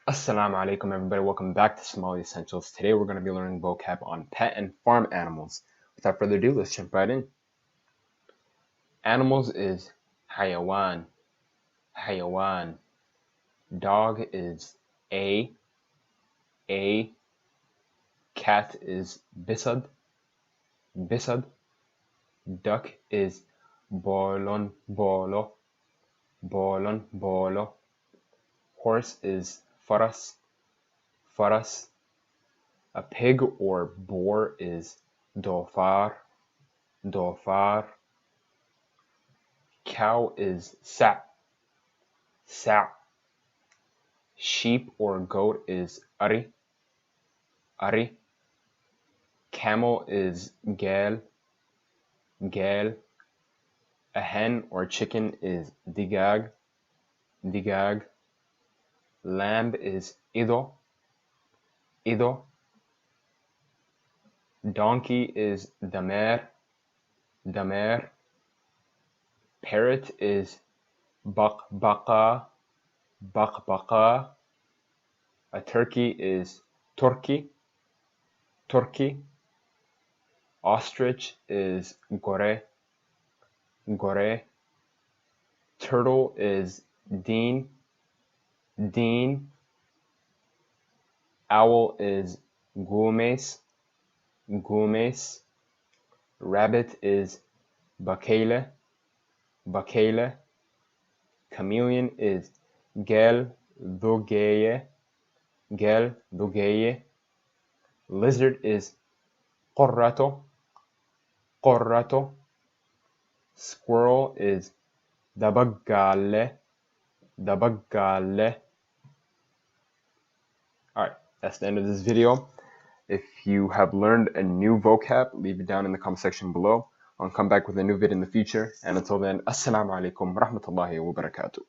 Assalamu alaikum everybody, welcome back to Somali Essentials. Today we're going to be learning vocab on pet and farm animals. Without further ado, let's jump right in. Animals is hayawan, hayawan. Dog is a. Cat is bisad, bisad. Duck is bolon, bolo, bolon, bolo. Horse is faras, faras. A pig or boar is dofar, dofar. Cow is sa, sa. Sheep or goat is ari, ari. Camel is geel, geel. A hen or chicken is digag, digag. Lamb is ido, ido. Donkey is damer, damer. Parrot is bakbaka, bakbaka. A turkey is Turki, Turki. Ostrich is gore, gore. Turtle is deen, deen. Owl is gumes, gumes. Rabbit is bakele, bakele. Chameleon is geeldhugeeye, geeldhugeeye. Lizard is qorrato, qorrato. Squirrel is dabagalle, dabagalle. Alright, that's the end of this video. If you have learned a new vocab, leave it down in the comment section below. I'll come back with a new video in the future. And until then, Assalamu alaikum wa rahmatullahi wa barakatuh.